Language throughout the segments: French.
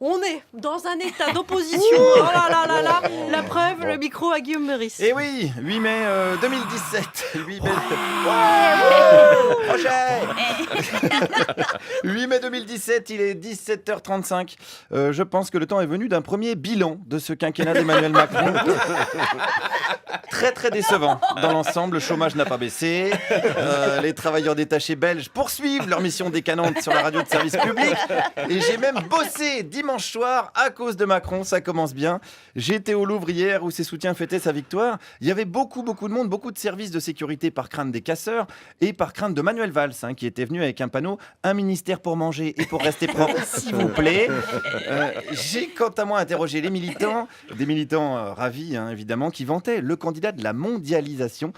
On est dans un état d'opposition. Oh là là là là. La preuve, le micro à Guillaume Meurice. Et oui, 8 mai 2017. 8 mai... 8 mai 2017, il est 17h35. Je pense que le temps est venu d'un premier bilan de ce quinquennat d'Emmanuel Macron. Très très décevant dans l'ensemble. Le chômage n'a pas baissé. Les travailleurs détachés belges poursuivent leur mission décanante sur la radio de service public. Et j'ai même bossé dimanche soir à cause de Macron. Ça commence bien. J'étais au Louvre hier où ses soutiens fêtaient sa victoire. Il y avait beaucoup de monde, beaucoup de services de sécurité par crainte des casseurs et par crainte de Manuel Valls, qui était venu avec un panneau « Un ministère pour manger et pour rester propre, s'il vous plaît ». J'ai quant à moi interrogé les militants, des militants ravis évidemment, qui vantaient le candidat de la mondialisation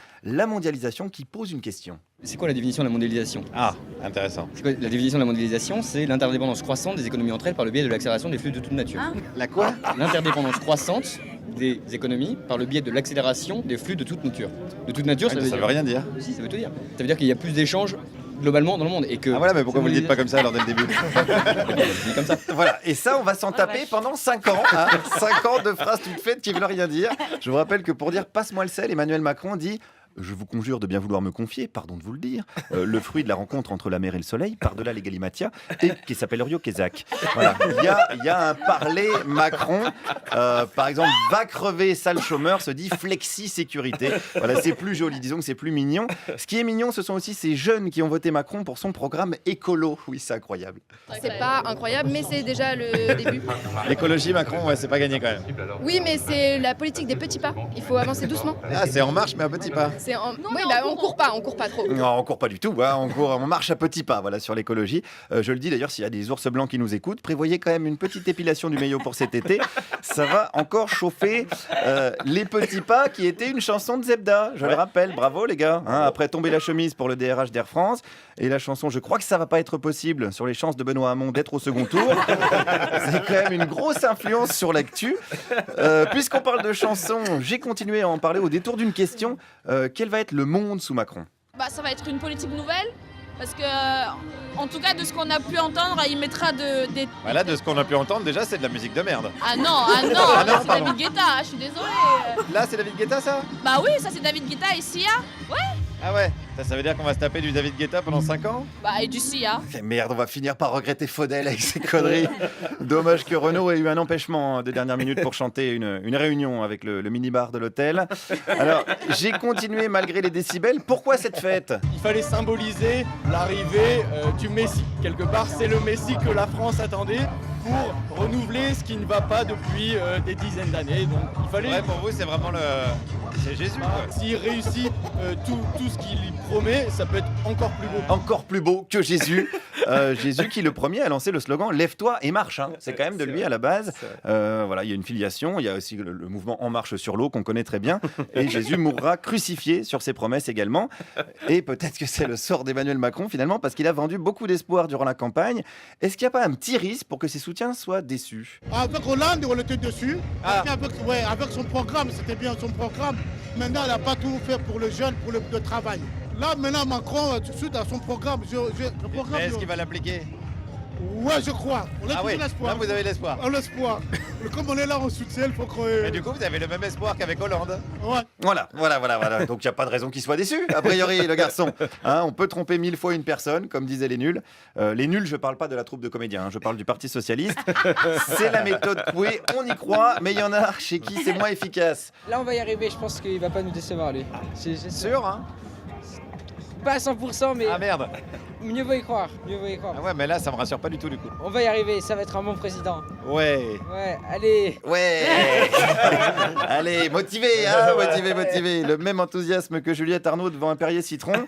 qui pose une question. C'est quoi la définition de la mondialisation ? Ah, intéressant. La définition de la mondialisation, c'est l'interdépendance croissante des économies entre elles par le biais de l'accélération des flux de toute nature. La quoi ? L'interdépendance croissante des économies par le biais de l'accélération des flux de toute nature. De toute nature, Ça veut rien dire. Si, ça veut tout dire. Ça veut dire qu'il y a plus d'échanges globalement dans le monde et que... Ah voilà, mais pourquoi vous le dites pas comme ça alors dès le début ? Je dis comme ça. Voilà, et ça, on va s'en taper pendant 5 ans. 5 ans de phrases toutes faites qui veulent rien dire. Je vous rappelle que pour dire « passe-moi le sel », Emmanuel Macron dit « Je vous conjure de bien vouloir me confier, pardon de vous le dire, le fruit de la rencontre entre la mer et le soleil, par-delà les Galimatia, et qui s'appelle Rio Kézak. » Voilà, il y a un parler Macron. Par exemple, « va crever, sale chômeur » se dit « flexi-sécurité ». Voilà, c'est plus joli, disons que c'est plus mignon. Ce qui est mignon, ce sont aussi ces jeunes qui ont voté Macron pour son programme écolo. Oui, c'est incroyable. C'est pas incroyable, mais c'est déjà le début. L'écologie, Macron, ouais, c'est pas gagné quand même. Oui, mais c'est la politique des petits pas. Il faut avancer doucement. Ah, c'est en marche, mais à petits pas. Oui, on court pas trop. Non, on court pas du tout, on marche à petits pas sur l'écologie. Je le dis d'ailleurs, s'il y a des ours blancs qui nous écoutent, prévoyez quand même une petite épilation du maillot pour cet été. Ça va encore chauffer les petits pas qui était une chanson de Zebda, je le rappelle. Bravo les gars, après tomber la chemise pour le DRH d'Air France et la chanson Je crois que ça va pas être possible sur les chances de Benoît Hamon d'être au second tour. C'est quand même une grosse influence sur l'actu. Puisqu'on parle de chansons, j'ai continué à en parler au détour d'une question. Quel va être le monde sous Macron ? Ça va être une politique nouvelle, parce que, en tout cas, de ce qu'on a pu entendre, il mettra des... Voilà, de ce qu'on a pu entendre, déjà, c'est de la musique de merde. Ah non, non, là, c'est pardon. David Guetta, je suis désolée. Là, c'est David Guetta, ça ? Bah oui, ça c'est David Guetta et Sia. Ah ouais, ça veut dire qu'on va se taper du David Guetta pendant 5 ans ? Bah et du Sia. Merde, on va finir par regretter Faudel avec ses conneries. Dommage que Renaud ait eu un empêchement de dernière minute pour chanter une réunion avec le minibar de l'hôtel. Alors, j'ai continué malgré les décibels. Pourquoi cette fête ? Il fallait symboliser l'arrivée du Messie. Quelque part, c'est le Messie que la France attendait pour renouveler ce qui ne va pas depuis des dizaines d'années. Donc, il fallait... Ouais, pour vous, c'est vraiment c'est Jésus, quoi. S'il réussit tout ce qu'il promet, ça peut être encore plus beau. Encore plus beau que Jésus. Jésus qui, le premier, a lancé le slogan « Lève-toi et marche ». C'est quand même de lui à la base. Voilà, il y a une filiation. Il y a aussi le mouvement En Marche sur l'eau qu'on connaît très bien. Et Jésus mourra crucifié sur ses promesses également. Et peut-être que c'est le sort d'Emmanuel Macron finalement parce qu'il a vendu beaucoup d'espoir durant la campagne. Est-ce qu'il n'y a pas un petit risque pour que ses soutiens soient déçus ? Avec Hollande, on était dessus. Avec son programme, c'était bien son programme. Maintenant, il n'a pas tout fait pour le jeune, pour le travail. Là, maintenant, Macron, tout de suite, a son programme. Mais est-ce qu'il va l'appliquer ? Ouais, je crois. On a toujours l'espoir. Là, vous avez l'espoir. On a l'espoir. Comme on est là en soutien, il faut que... Et du coup, vous avez le même espoir qu'avec Hollande. Ouais. Voilà. Donc, il n'y a pas de raison qu'il soit déçu, a priori, le garçon. On peut tromper 1000 fois une personne, comme disaient les nuls. Les nuls, je ne parle pas de la troupe de comédiens, je parle du Parti Socialiste. C'est la méthode Coué, on y croit, mais il y en a chez qui c'est moins efficace. Là, on va y arriver, je pense qu'il ne va pas nous décevoir, lui. C'est sûr, hein ? Pas à 100%, mais Ah merde. mieux vaut y croire. Ah ouais, mais là, ça me rassure pas du tout, du coup. On va y arriver, ça va être un bon président. Ouais. Ouais, allez. Ouais. Allez, motivé. Le même enthousiasme que Juliette Arnaud devant un Perrier Citron.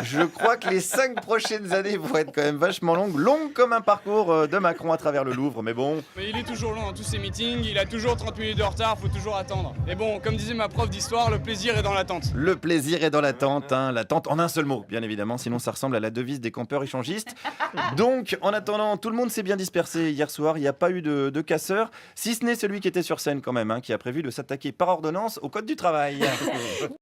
Je crois que les 5 prochaines années vont être quand même vachement longues comme un parcours de Macron à travers le Louvre, mais bon. Mais il est toujours long dans tous ses meetings, il a toujours 30 minutes de retard, faut toujours attendre. Et bon, comme disait ma prof d'histoire, le plaisir est dans l'attente. Le plaisir est dans l'attente, l'attente en un seul mot, bien évidemment, sinon ça ressemble à la devise des campeurs échangistes. Donc, en attendant, tout le monde s'est bien dispersé hier soir, il n'y a pas eu de casseurs, si ce n'est celui qui était sur scène quand même, qui a prévu de s'attaquer par ordonnance au code du travail.